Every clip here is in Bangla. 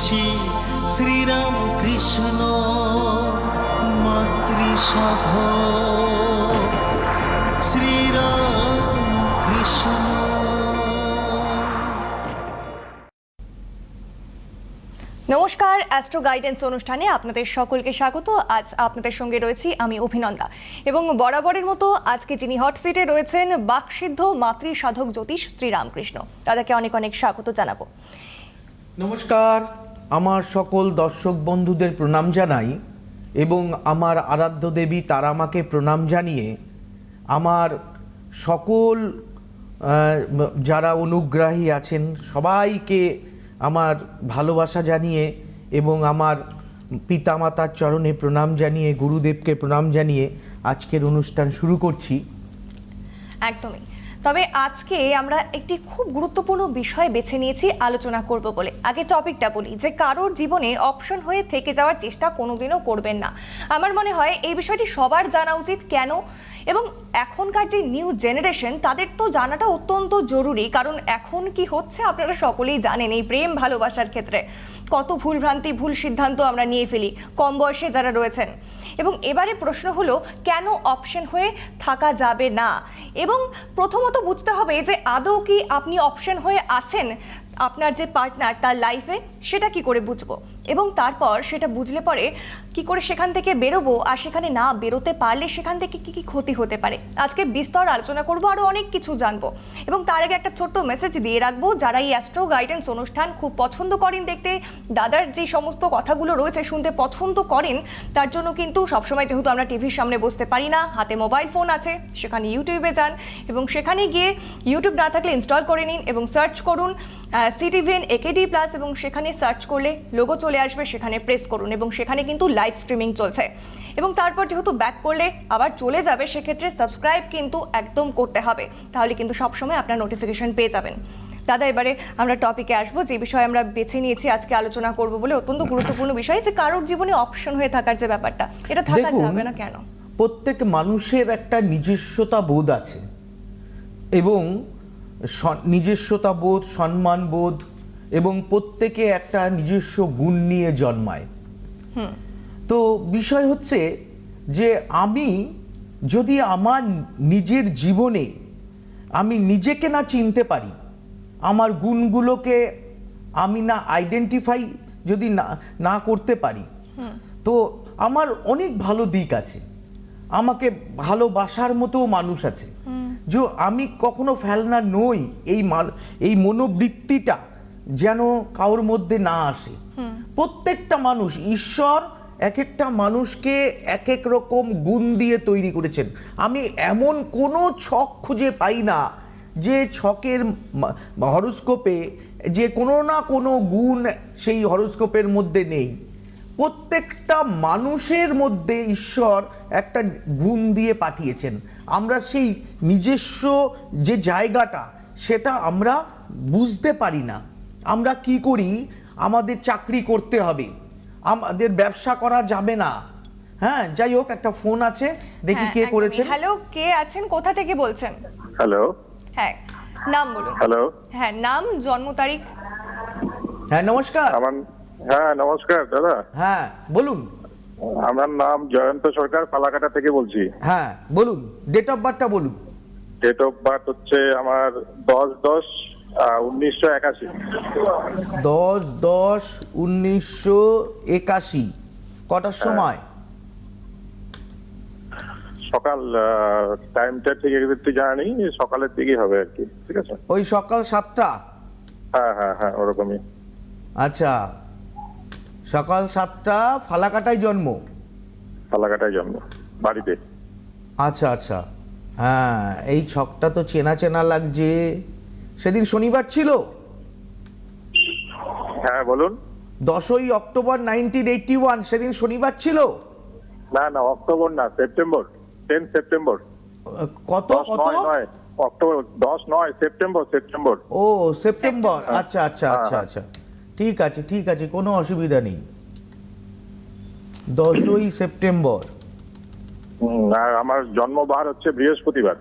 জ্যোতিষী শ্রীরাম কৃষ্ণ মাতৃসাধক শ্রীরাম কৃষ্ণ। নমস্কার, অ্যাস্ট্রো গাইডেন্স অনুষ্ঠানে আপনাদের সকলকে স্বাগত। আজ আপনাদের সঙ্গে রয়েছি আমি অভিনন্দা, এবং বরাবরের মতো আজকে যিনি হট সিটে রয়েছেন বাকসিদ্ধ মাতৃ সাধক জ্যোতিষ শ্রীরামকৃষ্ণ, তাদেরকে অনেক অনেক স্বাগত জানাবো। নমস্কার, আমার সকল দর্শক বন্ধুদের প্রণাম জানাই এবং আমার আরাধ্য দেবী তারা মাকে প্রণাম জানিয়ে আমার সকল যারা অনুগ্রাহী আছেন সবাইকে আমার ভালোবাসা জানিয়ে এবং আমার পিতামাতার চরণে প্রণাম জানিয়ে, গুরুদেবকে প্রণাম জানিয়ে আজকের অনুষ্ঠান শুরু করছি। একদমই। তবে আজকে আমরা একটি খুব গুরুত্বপূর্ণ বিষয় বেছে নিয়েছি আলোচনা করব বলে। আগে টপিকটা বলি যে কারোর জীবনে অপশন হয়ে থেকে যাওয়ার চেষ্টা কোনোদিনও করবেন না। আমার মনে হয় এই বিষয়টি সবার জানা উচিত। কেন? এবং এখনকার যে নিউ জেনারেশন তাদের তো জানাটা অত্যন্ত জরুরি, কারণ এখন কি হচ্ছে আপনারা সকলেই জানেন। এই প্রেম ভালোবাসার ক্ষেত্রে কত ভুলভ্রান্তি, ভুল সিদ্ধান্ত আমরা নিয়ে ফেলি কম বয়সে যারা রয়েছেন। এবং এবারে প্রশ্ন হলো, কেন অপশন হয়ে থাকা যাবে না? এবং প্রথমত বুঝতে হবে যে আদৌ কি আপনি অপশন হয়ে আছেন আপনার যে পার্টনার তার লাইফে, সেটা কি করে বুঝবো, এবং তারপর সেটা বুঝলে পরে কি করে সেখান থেকে বেরোবো, আর সেখানে না বেরোতে পারলে সেখান থেকে কি কি ক্ষতি হতে পারে। আজকে বিস্তর আলোচনা করবো, আরও অনেক কিছু জানবো। এবং তার আগে একটা ছোট্ট মেসেজ দিয়ে রাখবো, যারা এই অ্যাস্ট্রো গাইডেন্স অনুষ্ঠান খুব পছন্দ করেন দেখতে, দাদার যে সমস্ত কথাগুলো রয়েছে শুনতে পছন্দ করেন, তার জন্য কিন্তু সবসময় যেহেতু আমরা টিভির সামনে বসতে পারি না, হাতে মোবাইল ফোন আছে, সেখানে ইউটিউবে যান এবং সেখানে গিয়ে ইউটিউব না থাকলে ইনস্টল করে নিন এবং সার্চ করুন CTVN AKD প্লাস, এবং সেখানে সার্চ করলে লোগো চলে আসবে, সেখানে প্রেস করুন এবং সেখানে কিন্তু লাইভ স্ট্রিমিং চলছে। এবং তারপর যেহেতু ব্যাক করলে আবার চলে যাবে, সেক্ষেত্রে সাবস্ক্রাইব কিন্তু একদম করতে হবে, তাহলে কিন্তু সবসময় আপনার নোটিফিকেশন পেয়ে যাবেন। দাদা, এবারে আমরা টপিকে আসবো, যে বিষয়ে আমরা বেছে নিয়েছি আজকে আলোচনা করব বলে। অত্যন্ত গুরুত্বপূর্ণ বিষয় যে কারোর জীবনে অপশন হয়ে থাকার যে ব্যাপারটা, এটা থাকা যাবে না কেন? প্রত্যেক মানুষের একটা নিজস্বতা বোধ আছে এবং নিজস্বতা বোধ, সম্মান বোধ, এবং প্রত্যেকে একটা নিজস্ব গুণ নিয়ে জন্মায়। তো বিষয় হচ্ছে যে আমি যদি আমার নিজের জীবনে আমি নিজেকে না চিনতে পারি, আমার গুণগুলোকে আমি না আইডেন্টিফাই যদি না করতে পারি, তো আমার অনেক ভালো দিক আছে, আমাকে ভালোবাসার মতো মানুষ আছে, যে আমি কখনো ফেলনা নই, এই মনোবৃত্তিটা যেন কারোর মধ্যে না আসে। প্রত্যেকটা মানুষ, ঈশ্বর এক একটা মানুষকে এক এক রকম গুণ দিয়ে তৈরি করেছেন। আমি এমন কোনো ছক খুঁজে পাই না যে ছকের হরোস্কোপে যে কোনো না কোনো গুণ সেই হরোস্কোপের মধ্যে নেই। প্রত্যেকটা মানুষের মধ্যে ঈশ্বর একটা গুণ দিয়ে পাঠিয়েছেন। আমরা সেই নিজস্ব যে জায়গাটা সেটা আমরা বুঝতে পারি না। আমরা কি করি, আমাদের চাকরি করতে হবে, আমাদের ব্যবসা করা যাবে না। হ্যাঁ, যাই হোক, একটা ফোন আছে, দেখি কে করেছেন। হ্যালো, কে আছেন, কোথা থেকে বলছেন? হ্যালো। হ্যাঁ, নাম বলুন। হ্যালো। হ্যাঁ, নাম, জন্ম তারিখ। হ্যাঁ, নমস্কার। হ্যাঁ, নমস্কার দাদা। হ্যাঁ, বলুন। আমার নাম জয়ন্ত সরকার, পালাকাটা থেকে বলছি। হ্যাঁ, বলুন, ডেট অফ বার্থটা বলুন। ডেট অফ বার্থ হচ্ছে আমার 10/10/1981। 10/10/1981। কটার সময়? সকাল, টাইমটা ঠিক একটু জানি, সকালের দিকেই হবে আর কি। ঠিক আছে, ওই সকাল 7টা? হ্যাঁ হ্যাঁ হ্যাঁ, ওরকমই। আচ্ছা, সকাল 7টা, ফালাকাটায় জন্ম? ফালাকাটায় জন্ম, বাড়িতে। আচ্ছা আচ্ছা, হ্যাঁ, এই ছকটা তো চেনা চেনা লাগছে। সেদিন শনিবার ছিল? হ্যাঁ, বলুন। 10ই অক্টোবর 1981, সেদিন শনিবার ছিল? না না, অক্টোবর না, সেপ্টেম্বর। 10 সেপ্টেম্বর। কত কত? অক্টোবর 10 নয়, সেপ্টেম্বর। ও, সেপ্টেম্বর। আচ্ছা আচ্ছা আচ্ছা আচ্ছা, ঠিক আছে ঠিক আছে, কোনো অসুবিধা নেই। 10ই সেপ্টেম্বর। আর আমার জন্মবার হচ্ছে বৃহস্পতিবার।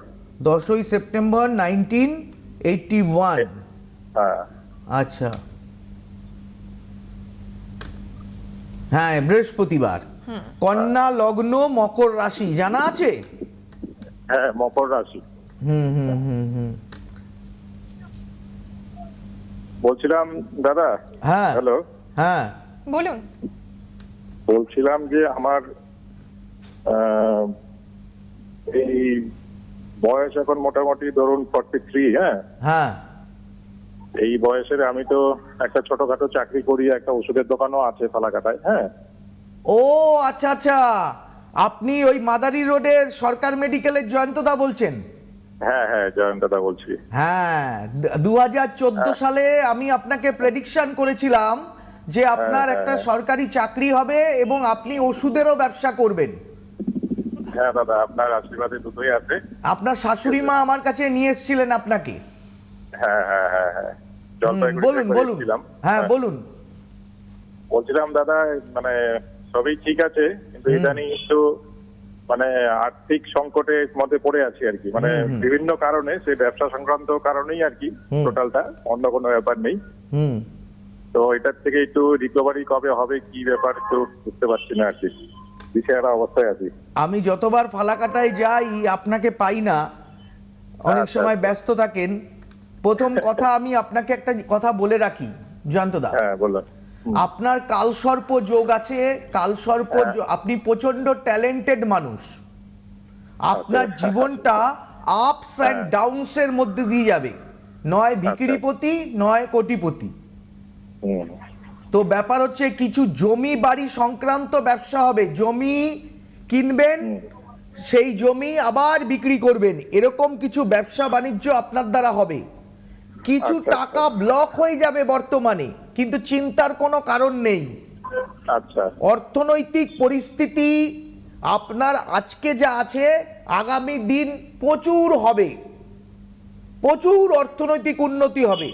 10ই সেপ্টেম্বর 1981। হ্যাঁ। আচ্ছা, হ্যাঁ, বৃহস্পতিবার। কন্যা লগ্ন, মকর রাশি জানা আছে? হ্যাঁ, মকর রাশি। হুম হুম হুম হুম বলছিলাম দাদা। হ্যাঁ হ্যালো। হ্যাঁ বলুন। বলছিলাম যে আমার এই বয়স এখন মোটামুটি ধরুন 43। হ্যাঁ, হ্যাঁ এই বয়সের আমি তো একটা ছোটখাটো চাকরি করি, একটা ওষুধের দোকানও আছে ফালাকাটায়। হ্যাঁ, ও আচ্ছা আচ্ছা, আপনি ওই মাদারি রোডের সরকার মেডিকেলের জয়ন্তদা বলছেন? হ্যাঁ হ্যাঁ, জয়ন্ত দাদা বলছি। হ্যাঁ, 2014 সালে আমি আপনাকে প্রেডিকশন করেছিলাম যে আপনার একটা সরকারি চাকরি হবে এবং আপনি ওষুধেরও ব্যবসা করবেন। হ্যাঁ দাদা, আপনার আশীর্বাদে দুটোই আছে। আপনার শাশুড়ি মা আমার কাছে নিয়ে এসেছিলেন আপনাকে। হ্যাঁ হ্যাঁ হ্যাঁ হ্যাঁ, জলপাইগুড়িতে বলুন বলুন। করেছিলাম। হ্যাঁ বলুন। বলছিলাম দাদা, মানে সবই ঠিক আছে, কিন্তু ইদানিং একটু মানে আর্থিক সংকটের মধ্যে পড়ে আছি আর কি, মানে বিভিন্ন কারণে, সেই ব্যবসা সংক্রান্ত কারণেই আর কি টোটালটা, অন্য কোনো ব্যাপার নেই। হুম তো এটার থেকে একটু রিকভারি কবে হবে, কি ব্যাপার একটু বুঝতে পারছি না আর কি, দিশেহারা অবস্থায় আছি। আমি যতবার ফালাকাটায় যাই আপনাকে পাই না, অনেক আচ্ছা, সময় আচ্ছা। ব্যস্ত থাকেন। প্রথম কথা, আমি আপনাকে একটা কথা বলে রাখি জয়ন্তদা, হ্যাঁ বলুন। আপনার কালসর্প যোগ আছে। কালসর্প আপনি প্রচন্ড ট্যালেন্টেড মানুষ। আপনার জীবনটা আপস অ্যান্ড ডাউনস এর মধ্যে দিয়ে যাবে, নয় ভিকিরিপতি নয় কোটিপতি। হুম, তো ব্যাপার হচ্ছে কিছু জমি বাড়ি সংক্রান্ত ব্যবসা হবে, জমি কিনবেন, সেই জমি আবার বিক্রি করবেন, এরকম কিছু ব্যবসা বাণিজ্য আপনার দ্বারা হবে। কিছু আচ্ছা, টাকা ব্লক হয়ে যাবে বর্তমানে, কিন্তু চিন্তার কোনো কারণ নেই। আচ্ছা অর্থনৈতিক পরিস্থিতি আপনার আজকে যা আছে, আগামী দিন প্রচুর হবে, প্রচুর অর্থনৈতিক উন্নতি হবে।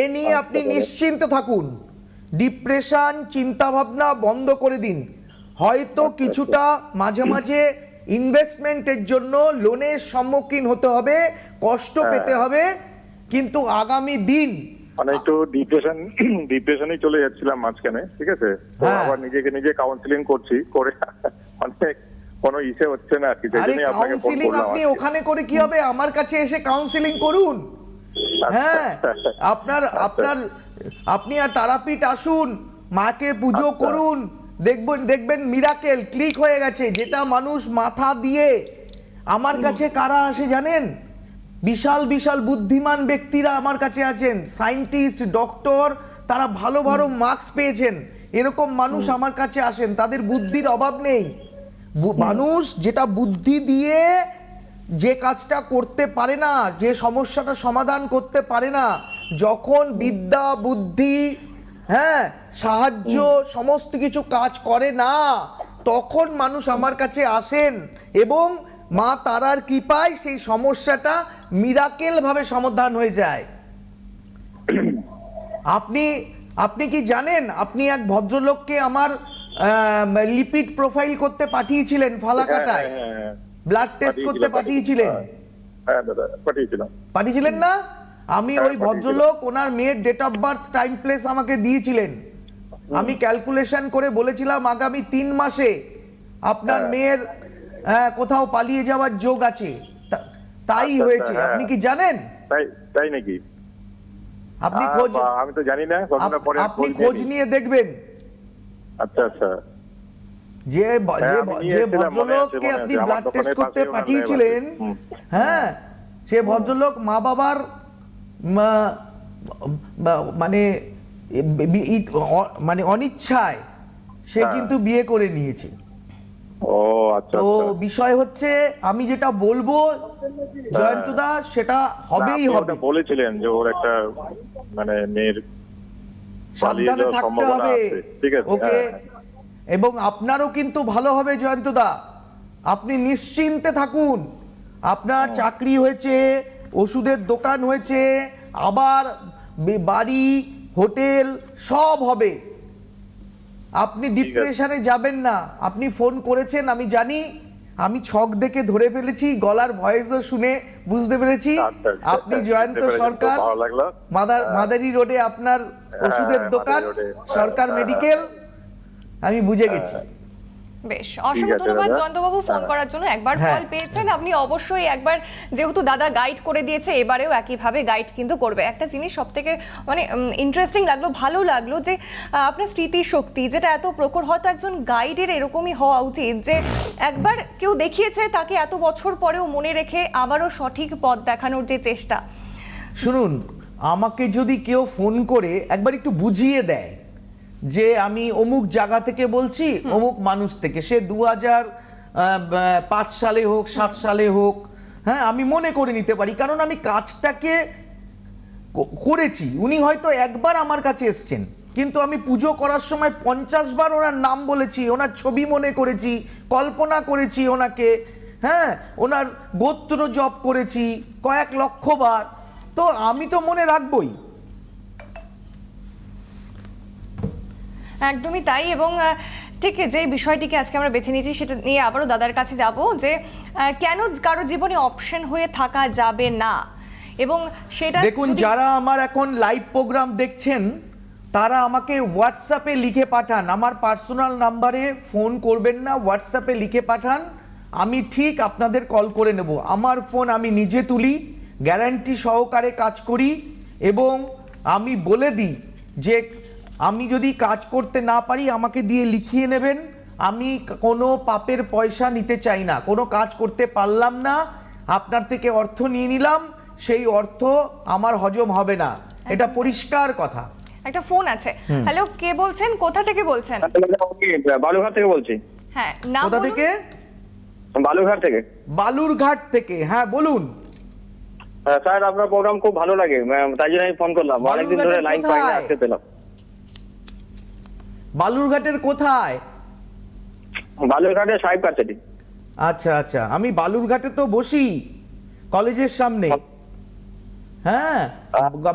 এ নিয়ে আপনি নিশ্চিন্ত থাকুন। ডিপ্রেশন, চিন্তা ভাবনা বন্ধ করে দিন। হয়তো কিছুটা মাঝে মাঝে ইনভেস্টমেন্টের জন্য লোনের সম্মুখীন হতে হবে, কষ্ট পেতে হবে, কিন্তু আগামী দিন মানে একটু ডিপ্রেশনে চলে যাচ্ছিলাম মাঝখানে, ঠিক আছে। তো হ্যাঁ। আবার নিজেকে নিজে কাউন্সিলিং করছি, করে অনেক কোনো ইসে হচ্ছে না আর কি, আরে সেজন্যই আপনাকে ফোন কাউন্সিলিং করলাম আপনি আর কি। ওখানে করে কি হবে, আমার কাছে এসে কাউন্সিলিং করুন। হ্যাঁ, আপনি আর তারাপীঠ আসুন, মাকে পুজো আচ্ছা। করুন, দেখবেন মিরাকেল ক্লিক হয়ে গেছে। যেটা মানুষ মাথা দিয়ে, আমার কাছে কারা আসে জানেন? বিশাল বিশাল বুদ্ধিমান ব্যক্তিরা আমার কাছে আছেন, সায়েন্টিস্ট, ডক্টর, তারা ভালো ভালো মার্কস পেয়েছেন, এরকম মানুষ আমার কাছে আসেন। তাদের বুদ্ধির অভাব নেই। মানুষ যেটা বুদ্ধি দিয়ে যে কাজটা করতে পারে না, যে সমস্যাটা সমাধান করতে পারে না, যখন বিদ্যা বুদ্ধি, হ্যাঁ, সাহায্য, সমস্ত কিছু কাজ করে না, তখন মানুষ আমার কাছে আসেন এবং মা তারার কৃপায় সেই সমস্যাটা মিরাকেল ভাবে সমাধান হয়ে যায়। আপনি কি জানেন, আপনি এক ভদ্রলোককে আমার লিপিড প্রোফাইল করতে পাঠিয়েছিলেন ফালাকাটায়, ব্লাড টেস্ট করতে পাঠিয়েছিলেন? হ্যাঁ দাদা, পাঠিয়েছিলেন না? আমি হ্যাঁ, ওই ভদ্রলোক ওনার মেয়ের date of birth, time, place আমাকে দিয়েছিলেন। আমি ক্যালকুলেশন করে বলেছিলাম আগামী 3 মাসে আপনার মেয়ের কোথাও পালিয়ে যাওয়ার যোগ আছে। তাই আচ্ছা, হয়েছে। হ্যাঁ। আপনি কি জানেন? তাই নাকি? আপনি খোঁজ আমি তো জানি না, কতটা পরে আপনি খোঁজ নিয়ে দেখবেন। আচ্ছা আচ্ছা। যে আমি যে নিয়েছিলাম, মনে আছে, ভদ্রলোককে মনে আপনি আছে, আমার ব্লাড টেস্ট দোকানের করতে পাশেই ওনার পাঠিয়েছিলেন, ল্যাব আছে। হ্যাঁ, সে ভদ্রলোক মা বাবার মানে মানে অনিচ্ছায় সে কিন্তু বিয়ে করে নিয়েছে। ও আচ্ছা তো আচ্ছা। বিষয় হচ্ছে, আমি যেটা বলবো জয়ন্তদা, সেটা হবেই আপনি হবে। ওটা বলেছিলেন যে ওর একটা মানে মেয়ের পালিয়ে সাবধানে যাওয়ার থাকতে সম্ভাবনা হবে, আছে, ঠিক আছে। ওকে। হ্যাঁ, এবং আপনারও কিন্তু ভালো হবে জয়ন্তদা, আপনি নিশ্চিন্তে থাকুন। আপনার চাকরি হয়েছে, ওষুধের দোকান হয়েছে, আবার বাড়ি, হোটেল সব হবে। আপনি ডিপ্রেশনে যাবেন না। আপনি ফোন করেছেন, আমি জানি, আমি ছক দেখে ধরে ফেলেছি, গলার ভয়েসও শুনে বুঝতে পেরেছি আচ্ছা, আচ্ছা, আপনি আচ্ছা, জয়ন্ত বুঝতে পেরেছি, সরকার, খুব ভালো লাগলো। মাদারি রোডে আপনার ওষুধের হ্যাঁ, দোকান, মাদারি রোডে। সরকার হ্যাঁ, মেডিকেল। আমি বুঝে গেছি। বেশ, অসংখ্য আছে ধন্যবাদ দাদা। জয়ন্তবাবু ফোন করার জন্য। একবার হ্যাঁ। কল পেয়েছেন আপনি, অবশ্যই একবার, যেহেতু দাদা গাইড করে দিয়েছে এবারেও একইভাবে গাইড কিন্তু করবে। একটা জিনিস সব থেকে মানে ইন্টারেস্টিং লাগলো, ভালো লাগলো যে আপনার স্মৃতিশক্তি যেটা এত প্রখর, হয়তো একজন গাইডের এরকমই হওয়া উচিত যে একবার কেউ দেখিয়েছে তাকে এত বছর পরেও মনে রেখে আবারও সঠিক পথ দেখানোর যে চেষ্টা। শুনুন, আমাকে যদি কেউ ফোন করে একবার একটু বুঝিয়ে দেয় যে আমি অমুক জায়গা থেকে বলছি, অমুক মানুষ থেকে, সে 2005 সালে হোক 7 সালে হোক, হ্যাঁ, আমি মনে করে নিতে পারি, কারণ আমি কাজটাকে করেছি। উনি হয়তো একবার আমার কাছে এসছেন, কিন্তু আমি পুজো করার সময় 50 বার ওনার নাম বলেছি, ওনার ছবি মনে করেছি, কল্পনা করেছি ওনাকে, হ্যাঁ, ওনার গোত্র জপ করেছি কয়েক লক্ষ বার, তো আমি তো মনে রাখবই। একদমই তাই। এবং ঠিক যে বিষয়টিকে আজকে আমরা বেছে নিয়েছি সেটা নিয়ে আবারও দাদার কাছে যাব যে কেন কারো জীবনে অপশন হয়ে থাকা যাবে না, এবং সেটা দেখুন, যদি- যারা আমার এখন লাইভ প্রোগ্রাম দেখছেন তারা আমাকে হোয়াটসঅ্যাপে লিখে পাঠান, আমার পার্সোনাল নাম্বারে ফোন করবেন না, হোয়াটসঅ্যাপে লিখে পাঠান, আমি ঠিক আপনাদের কল করে নেব। আমার ফোন আমি নিজে তুলি, গ্যারান্টি সহকারে কাজ করি, এবং আমি বলে দিই যে আমি যদি কাজ করতে না পারি আমাকে দিয়ে লিখিয়ে নেবেন, আমি কোনো পাপের পয়সা নিতে চাই না। কোনো কাজ করতে পারলাম না, আপনার থেকে অর্থ নিয়ে নিলাম, সেই অর্থ আমার হজম হবে না, এটা পরিষ্কার কথা। একটা ফোন আছে। হ্যালো, কে বলছেন, কোথা থেকে বলছেন? বালুরঘাট থেকে বলছি। হ্যাঁ, নাম কোথা বলুন। থেকে? বালুরঘাট থেকে। বালুরঘাট থেকে, হ্যাঁ বলুন। স্যার, আপনার প্রোগ্রাম খুব ভালো লাগে, তাই জন্য আমি ফোন করলাম। অনেকদিন ধরে বালুরঘাটের লাইন পাই না, কোথায়? আসতে পেলাম। বালুরঘাটের কোথায়? বালুরঘাটের সাহেব কাছারি। আচ্ছা আচ্ছা, আমি বালুরঘাটে তো বসি, কলেজের সামনে। হ্যাঁ,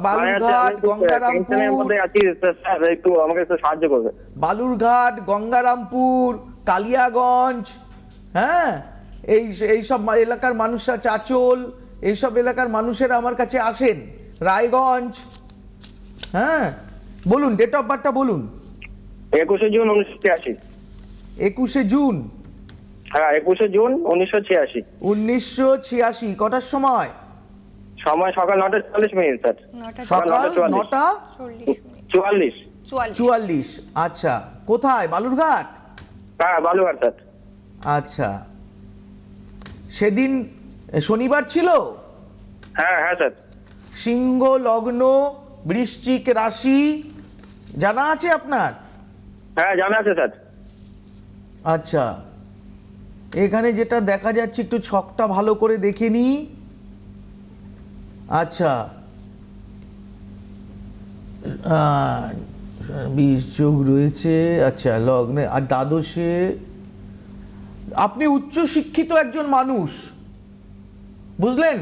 বালুরঘাট, গঙ্গারামপুর, মধ্যে আছি স্যার, একটু আমাকে একটু সাহায্য করবে। বালুরঘাট, গঙ্গারামপুর, কালিয়াগঞ্জ, হ্যাঁ, এইসব এলাকার মানুষরা, চাচল, এইসব এলাকার মানুষেরা আমার কাছে আসেন, রায়গঞ্জ। হ্যাঁ, বলুন, ডেট অফ বার্থটা বলুন। 21শে জুন 1986। 21শে জুন, হ্যাঁ, 21শে জুন 1986। 1986। কটার সময়? সময় সকাল 9:40 স্যার। সকাল 9:44। 9:44। 44। আচ্ছা, কোথায়? বালুরঘাট? হ্যাঁ, বালুরঘাট স্যার। আচ্ছা, সেদিন শনিবার ছিল? হ্যাঁ হ্যাঁ স্যার। সিংহ লগ্ন, বৃশ্চিক রাশি, জানা আছে আপনার? হ্যাঁ, জানা আছে স্যার। আচ্ছা, এখানে যেটা দেখা যাচ্ছে, একটু ছকটা ভালো করে দেখে নিই। আচ্ছা, 20 যোগ রয়েছে। আচ্ছা, লগ্নে আর দ্বাদশে। আপনি উচ্চ শিক্ষিত একজন মানুষ, বুঝলেন?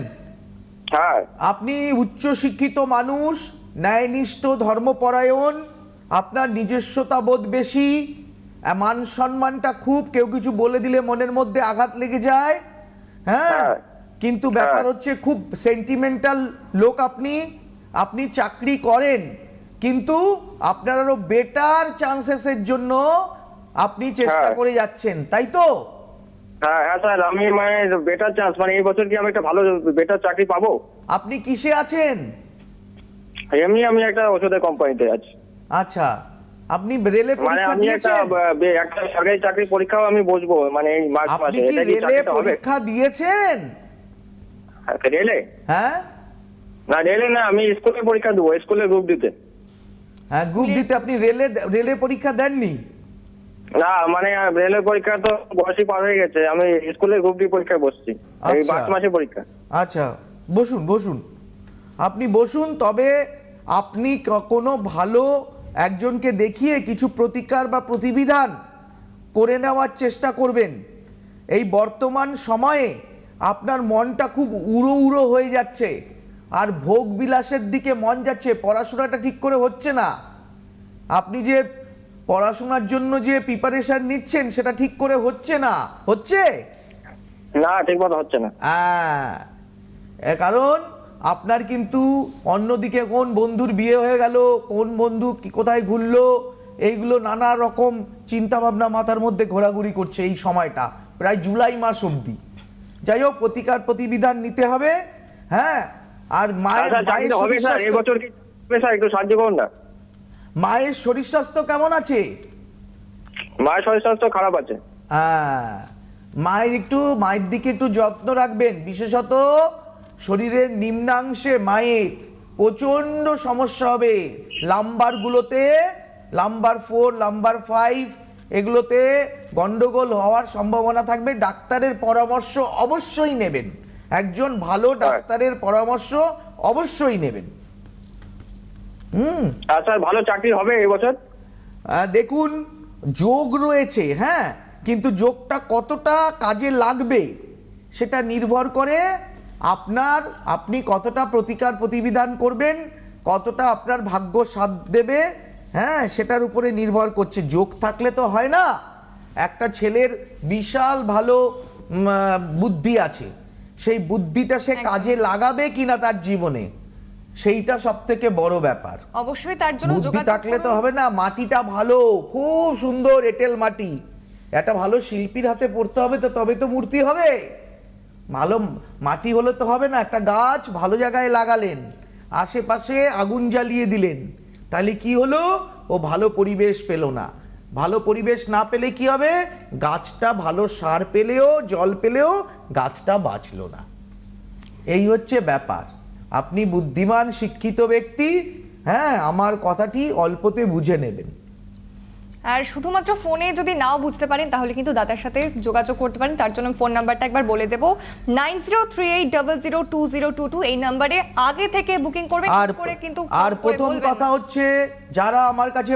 হ্যাঁ। আপনি উচ্চ শিক্ষিত মানুষ, ন্যায়নিষ্ঠ, ধর্মপরায়ণ, আপনার নিজস্বতা বোধ বেশি, মান সম্মানটা খুব, কেউ কিছু বলে দিলে মনের মধ্যে আঘাত লেগে যায়, হ্যাঁ, হ্যাঁ। কিন্তু ব্যাপার হচ্ছে খুব সেন্টিমেন্টাল লোক আপনি। আপনি চাকরি করেন, কিন্তু আপনার আরো বেটার চান্সেসের জন্য আপনি চেষ্টা হ্যাঁ। করে যাচ্ছেন, তাই তো? হ্যাঁ হ্যাঁ স্যার, আমি মানে বেটার চান্স, মানে এই বছর কি আমি একটা ভালো বেটার চাকরি পাবো? আপনি কিসে আছেন? এমনি আমি একটা ওষুধের কোম্পানিতে আছি। আচ্ছা, আপনি রেলে মানে পরীক্ষা আমি একটা দিয়েছেন? একটা সরকারি চাকরি পরীক্ষাও আমি বসবো, মানে এই মার্চ আপনি মাসে। কি এটা কি রেলে চাকরিটা হবে? পরীক্ষা দিয়েছেন? রেলে? হ্যাঁ না, রেলে না, আমি স্কুলে পরীক্ষা দেবো, স্কুলে গ্রুপ দিতে। হ্যাঁ, গ্রুপ দিতে। আপনি রেলে পরীক্ষা দেননি? না, মানে রেলের পরীক্ষা তো বয়সই পার হয়ে গেছে, আমি স্কুলে গ্রুপ ডি পরীক্ষায় বসছি, এই আচ্ছা। মার্চ মাসে পরীক্ষা। আচ্ছা, বসুন বসুন, আপনি বসুন। তবে আপনি কোনো ভালো একজনকে দেখিয়ে কিছু প্রতিকার বা প্রতিবিধান করে নেওয়ার চেষ্টা করবেন। এই বর্তমান সময়ে আপনার মনটা খুব উড়ো উড়ো হয়ে যাচ্ছে, আর ভোগ বিলাসের দিকে মন যাচ্ছে, পড়াশোনাটা ঠিক করে হচ্ছে না। আপনি যে পড়াশোনার জন্য যে প্রিপারেশন নিচ্ছেন সেটা ঠিক করে হচ্ছে না। হচ্ছে না, ঠিক মতো হচ্ছে না। হ্যাঁ, কারণ আপনার কিন্তু অন্যদিকে কোন বন্ধুর বিয়ে হয়ে গেল, কোন বন্ধু কোথায় ঘুরলো, এইগুলো নানা রকম চিন্তা ভাবনা মাথার মধ্যে ঘোরাঘুরি করছে এই সময়টা, প্রায় জুলাই মাস অবধি। যাই হোক, প্রতিকার প্রতিবিধান নিতে হবে। হ্যাঁ, আর মায়ের চাকরি হবে স্যার এই বছর কি হবে স্যার? একটু সাহায্য করুন না। মায়ের শরীর স্বাস্থ্য কেমন আছে? মায়ের শরীর স্বাস্থ্য খারাপ আছে। হ্যাঁ, মায়ের দিকে একটু যত্ন রাখবেন, বিশেষত শরীরের নিম্নাংশে মায়ের প্রচন্ড সমস্যা হবে। লাম্বারগুলোতে, লাম্বার 4, লাম্বার 5 এগুলোতে গন্ডগোল হওয়ার সম্ভাবনা থাকবে। ডাক্তারের পরামর্শ অবশ্যই নেবেন, একজন ভালো ডাক্তারের পরামর্শ অবশ্যই নেবেন। আর স্যার ভালো চাকরি হবে এই বছর? দেখুন, যোগ রয়েছে, হ্যাঁ, কিন্তু যোগটা কতটা কাজে লাগবে সেটা নির্ভর করে আপনি কতটা প্রতিকার প্রতিবিধান করবেন, কতটা আপনার ভাগ্য সাথ দেবে, হ্যাঁ, সেটার উপরে নির্ভর করছে। যোগ থাকলে তো হয় না। একটা ছেলের বিশাল ভালো বুদ্ধি আছে, সেই বুদ্ধিটা সে কাজে লাগাবে কিনা তার জীবনে, সেইটা সব থেকে বড় ব্যাপার। অবশ্যই তার জন্য বুদ্ধি যোগাযোগ থাকলে তো করুন। হবে না। মাটিটা ভালো, খুব সুন্দর এঁটেল মাটি, একটা ভালো শিল্পীর হাতে পড়তে হবে, তো তবে তো মূর্তি হবে। ভালো মাটি হলে তো হবে না। একটা গাছ ভালো জায়গায় লাগালেন, আশেপাশে আগুন জ্বালিয়ে দিলেন, তাহলে কি হলো? ও ভালো পরিবেশ পেল না। ভালো পরিবেশ না পেলে কি হবে? গাছটা ভালো সার পেলেও, জল পেলেও গাছটা বাঁচলো না। এই হচ্ছে ব্যাপার। আপনি বুদ্ধিমান শিক্ষিত ব্যক্তি, হ্যাঁ, আমার কথাটি অল্পতে বুঝে নেবেন। আর শুধুমাত্র ফোনে যদি নাও বুঝতে পারেন তাহলে কিন্তু দাদার সাথে যোগাযোগ করতে পারেন। তার জন্য ফোন নাম্বারটা একবার বলে দেব, 9038002022। এই নাম্বারে আগে থেকে বুকিং করবেন, করে কিন্তু আর প্রথম কথা হচ্ছে, যারা আমার কাছে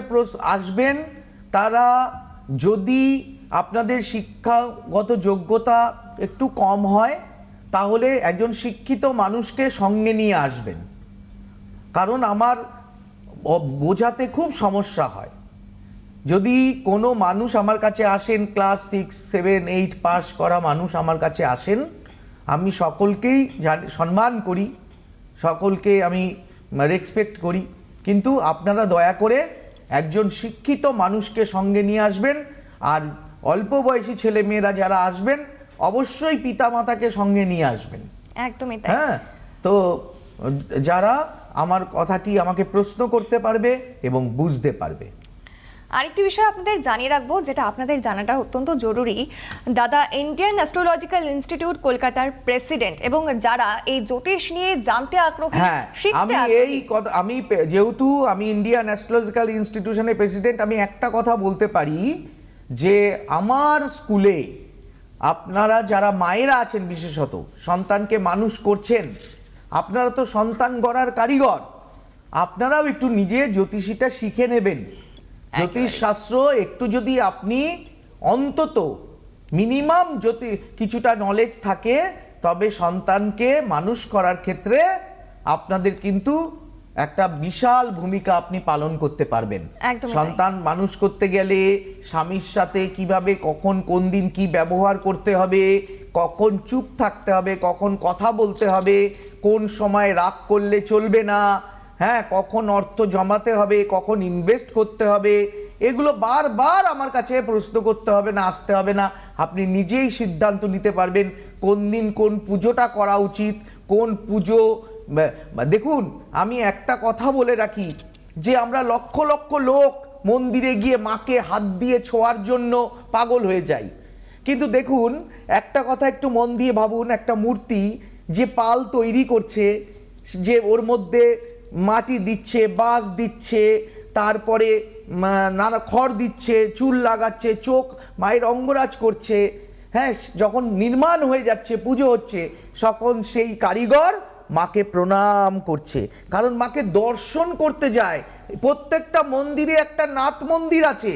আসবেন তারা যদি আপনাদের শিক্ষাগত যোগ্যতা একটু কম হয় তাহলে একজন শিক্ষিত মানুষকে সঙ্গে নিয়ে আসবেন, কারণ আমার বোঝাতে খুব সমস্যা হয়। যদি কোনো মানুষ আমার কাছে আসেন, ক্লাস 6, 7, 8 পাস করা মানুষ আমার কাছে আসেন, আমি সকলকেই সম্মান করি, সকলকে আমি রেসপেক্ট করি, কিন্তু আপনারা দয়া করে একজন শিক্ষিত মানুষকে সঙ্গে নিয়ে আসবেন। আর অল্প বয়সী ছেলে মেয়েরা যারা আসবেন অবশ্যই পিতামাতাকে সঙ্গে নিয়ে আসবেন। একদমই তাই। হ্যাঁ, তো যারা আমার কথাটি আমাকে প্রশ্ন করতে পারবে এবং বুঝতে পারবে। আরেকটি বিষয় আপনাদের জানিয়ে রাখবো, যেটা আপনাদের জানাটা অত্যন্ত জরুরি। দাদা ইন্ডিয়ান অ্যাস্ট্রোলজিক্যাল ইনস্টিটিউট কলকাতার প্রেসিডেন্ট, এবং যারা এই জ্যোতিষ নিয়ে জানতে আগ্রহী, হ্যাঁ, শিখতে আমি যেহেতু আমি ইন্ডিয়ান অ্যাস্ট্রোলজিক্যাল ইনস্টিটিউশনের প্রেসিডেন্ট, আমি একটা কথা বলতে পারি যে আমার স্কুলে আপনারা যারা মায়েরা আছেন, বিশেষত সন্তানকে মানুষ করছেন, আপনারা তো সন্তান গড়ার কারিগর, আপনারাও একটু নিজে জ্যোতিষীটা শিখে নেবেন। জ্যোতিষ শাস্ত্র একটু যদি আপনি অন্তত মিনিমাম যদি কিছুটা নলেজ থাকে, তবে সন্তানকে মানুষ করার ক্ষেত্রে আপনাদের কিন্তু একটা বিশাল ভূমিকা আপনি পালন করতে পারবেন। সন্তান মানুষ করতে গেলে স্বামীর সাথে কিভাবে, কখন কোন দিন কি ব্যবহার করতে হবে, কখন চুপ থাকতে হবে, কখন কথা বলতে হবে, কোন সময় রাগ করলে চলবে না, হ্যাঁ, কখন অর্থ জমাতে হবে, কখন ইনভেস্ট করতে হবে, এগুলো বারবার আমার কাছে প্রশ্ন করতে হবে না, আসতে হবে না। আপনি নিজেই সিদ্ধান্ত নিতে পারবেন কোন দিন কোন পুজোটা করা উচিত, কোন পুজো। দেখুন, আমি একটা কথা বলে রাখি যে আমরা লক্ষ লক্ষ লোক মন্দিরে গিয়ে মাকে হাত দিয়ে ছোঁয়ার জন্য পাগল হয়ে যাই, কিন্তু দেখুন একটা কথা একটু মন দিয়ে ভাবুন, একটা মূর্তি যে পাল তৈরি করছে, যে ওর মধ্যে মাটি দিচ্ছে, বাঁশ দিচ্ছে, তারপরে নানা খড় দিচ্ছে, চুল লাগাচ্ছে, চোখ মায়ের অঙ্গরাজ করছে, হ্যাঁ, যখন নির্মাণ হয়ে যাচ্ছে, পুজো হচ্ছে, তখন সেই কারিগর মাকে প্রণাম করছে, কারণ মাকে দর্শন করতে যায়। প্রত্যেকটা মন্দিরে একটা নাথ মন্দির আছে,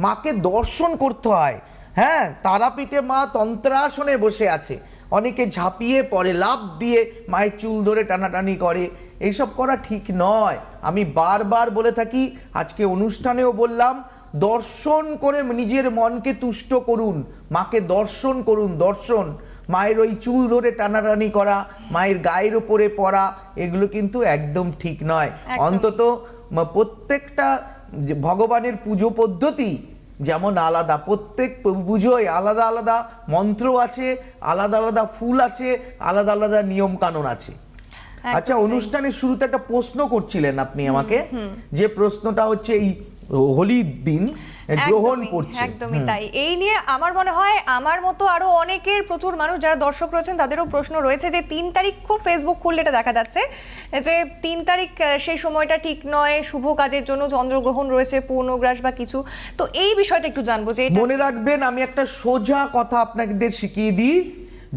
মাকে দর্শন করতে হয়। হ্যাঁ, তারাপীঠে মা তন্ত্রাসনে বসে আছে, অনেকে ঝাঁপিয়ে পড়ে, লাফ দিয়ে মায়ের চুল ধরে টানাটানি করে, এইসব করা ঠিক নয়। আমি বারবার বলে থাকি, আজকে অনুষ্ঠানেও বললাম, দর্শন করে নিজের মনকে তুষ্ট করুন, মাকে দর্শন করুন। দর্শন, মায়ের ওই চুল ধরে টানাটানি করা, মায়ের গায়ের ওপরে পড়া, এগুলো কিন্তু একদম ঠিক নয়। অন্তত প্রত্যেকটা ভগবানের পুজো পদ্ধতি যেমন আলাদা, প্রত্যেক পুজোয় আলাদা আলাদা মন্ত্র আছে, আলাদা আলাদা ফুল আছে, আলাদা আলাদা নিয়ম কানুন আছে। আচ্ছা, অনুষ্ঠানের শুরুতে একটা প্রশ্ন করছিলেন আপনি আমাকে, যে প্রশ্নটা হচ্ছে এই হোলির দিন গ্রহণ পড়ছে। একদমই তাই। এই নিয়ে আমার মনে হয় আমার মতো আরো অনেকের, প্রচুর মানুষ যারা দর্শক রয়েছেন তাদেরও প্রশ্ন রয়েছে যে 3 তারিখ খুব ফেসবুক খুললে এটা দেখা যাচ্ছে যে 3 তারিখ সেই সময়টা ঠিক নয়, শুভ কাজের জন্য চন্দ্রগ্রহণ রয়েছে, পূর্ণগ্রাস বা কিছু। তো এই বিষয়টা একটু জানবো যে মনে রাখবেন, আমি একটা সোজা কথা আপনাদের শিখিয়ে দিই,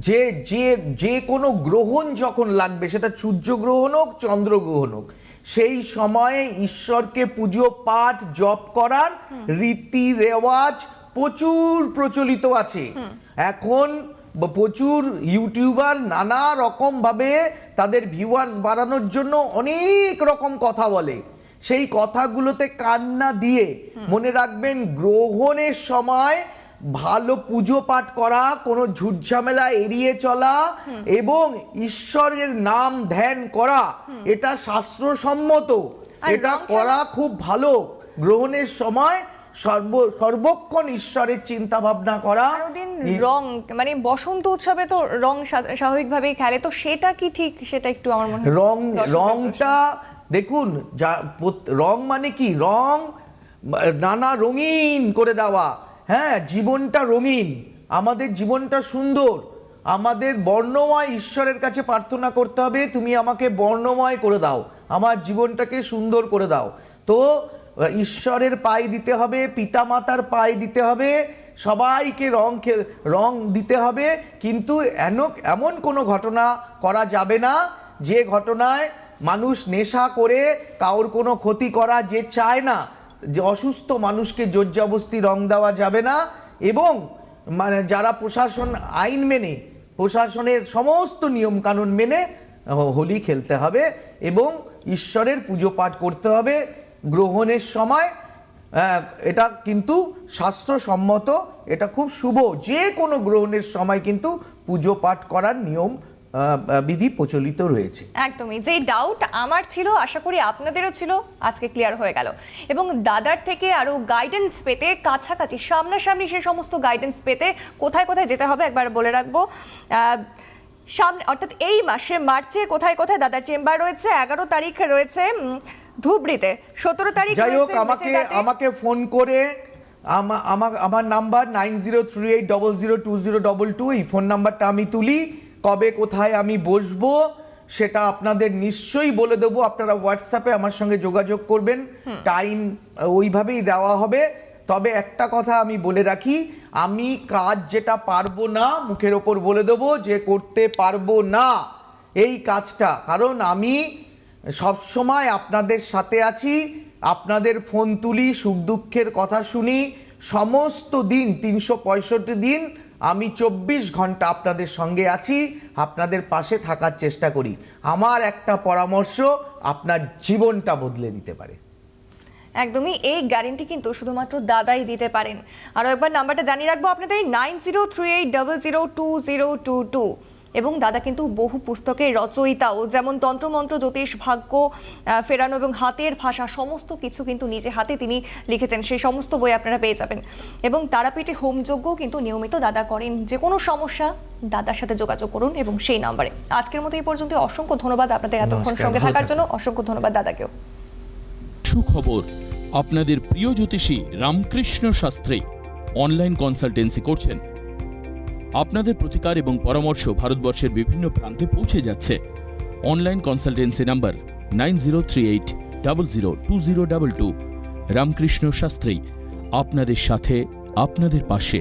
যে যে যে কোনো গ্রহণ যখন লাগবে, সেটা সূর্যগ্রহণ হোক, চন্দ্রগ্রহণ হোক, সেই সময়ে ঈশ্বরকে পুজো পাঠ জপ করার রীতি রেওয়াজ প্রচুর প্রচলিত আছে। এখন প্রচুর ইউটিউবার নানা রকম ভাবে তাদের ভিউয়ার্স বাড়ানোর জন্য অনেক রকম কথা বলে। সেই কথাগুলোতে কান না দিয়ে মনে রাখবেন, গ্রহণের সময় ভালো পুজো পাঠ করা, কোনো ঝুটঝামেলা এড়িয়ে চলা এবং ঈশ্বরের নাম ধ্যান করা, এটা শাস্ত্রসম্মত। এটা করা খুব ভালো। গ্রহণের সময় সর্বক্ষণ ঈশ্বরের চিন্তা ভাবনা করা। রং মানে বসন্ত উৎসবে তো রং স্বাভাবিকভাবেই খেলে, তো সেটা কি ঠিক? সেটা একটু আমার মনে হয় রংটা দেখুন, রং মানে কি, রং নানা রঙিন করে দেওয়া। হ্যাঁ, জীবনটা রঙিন, আমাদের জীবনটা সুন্দর, আমাদের বর্ণময় ঈশ্বরের কাছে প্রার্থনা করতে হবে, তুমি আমাকে বর্ণময় করে দাও, আমার জীবনটাকে সুন্দর করে দাও। তো ঈশ্বরের পায়ে দিতে হবে, পিতামাতার পায়ে দিতে হবে, সবাইকে রং দিতে হবে। কিন্তু এমন কোনো ঘটনা করা যাবে না যে ঘটনায় মানুষ নেশা করে কারোর কোনো ক্ষতি করা যে চায় না, যে অসুস্থ মানুষকে জোরজবরদস্তি রং দেওয়া যাবে না। এবং মানে যারা প্রশাসন আইন মেনে, প্রশাসনের সমস্ত নিয়ম কানুন মেনে হোলি খেলতে হবে এবং ঈশ্বরের পুজো পাঠ করতে হবে গ্রহণের সময়। এটা কিন্তু শাস্ত্রসম্মত, এটা খুব শুভ। যে কোনো গ্রহণের সময় কিন্তু পুজো পাঠ করার নিয়ম বিধি প্রচলিত রয়েছে। একদমই। যে ডাউট আমার ছিল, আশা করি আপনাদেরও ছিল, আজকে ক্লিয়ার হয়ে গেল। এবং দাদার থেকে আরো গাইডেন্স পেতে, কাছাকাছি সামনাসামনি সে সমস্ত গাইডেন্স পেতে কোথায় কোথায় যেতে হবে একবার বলে রাখবো। সামনে অর্থাৎ এই মাসে মার্চে কোথায় কোথায় দাদার চেম্বার রয়েছে? 11 তারিখ রয়েছে ধুবড়িতে, 17 তারিখ যাই হোক, আমাকে ফোন করে, আমার নাম্বার 9038002022, এই ফোন নাম্বারটা আমি তুলি। কবে কোথায় আমি বসবো সেটা আপনাদের নিশ্চয়ই বলে দেবো। আপনারা হোয়াটসঅ্যাপে আমার সঙ্গে যোগাযোগ করবেন, টাইম ওইভাবেই দেওয়া হবে। তবে একটা কথা আমি বলে রাখি, আমি কাজ যেটা পারবো না মুখের ওপর বলে দেবো যে করতে পারবো না এই কাজটা, কারণ আমি সবসময় আপনাদের সাথে আছি, আপনাদের ফোন তুলি, সুখ দুঃখের কথা শুনি। সমস্ত দিন 365 দিন আমি 24 ঘন্টা আপনাদের সঙ্গে আছি, আপনাদের পাশে থাকার চেষ্টা করি। আমার একটা পরামর্শ আপনার জীবনটা বদলে দিতে পারে। একদমই, এই গ্যারেন্টি কিন্তু শুধুমাত্র দাদাই দিতে পারেন। আরও একবার নাম্বারটা জানিয়ে রাখবো আপনাদের, 9038002022। এবং দাদা কিন্তু বহু পুস্তকের রচয়িতাও, যেমন তন্ত্রমন্ত্র, জ্যোতিষ, ভাগ্য ফেরানো এবং হাতের ভাষা, সমস্ত কিছু কিন্তু নিজে হাতে তিনি লিখেছেন। সেই সমস্ত বই আপনারা পেয়ে যাবেন। এবং তারাপীঠে হোমযজ্ঞও কিন্তু নিয়মিত দাদা করেন। যে কোনো সমস্যা দাদার সাথে যোগাযোগ করুন এবং সেই নাম্বারে। আজকের মতো এই পর্যন্ত। অসংখ্য ধন্যবাদ আপনাদের এতক্ষণ সঙ্গে থাকার জন্য। অসংখ্য ধন্যবাদ দাদাকেও। সুখবর, আপনাদের প্রিয় জ্যোতিষী রামকৃষ্ণ শাস্ত্রী অনলাইন কনসালটেন্সি করছেন। আপনাদের প্রতিকার এবং পরামর্শ ভারতবর্ষের বিভিন্ন প্রান্তে পৌঁছে যাচ্ছে। Online consultancy number 9038002022। Ramakrishna Shastri, আপনাদের সাথে, আপনাদের পাশে।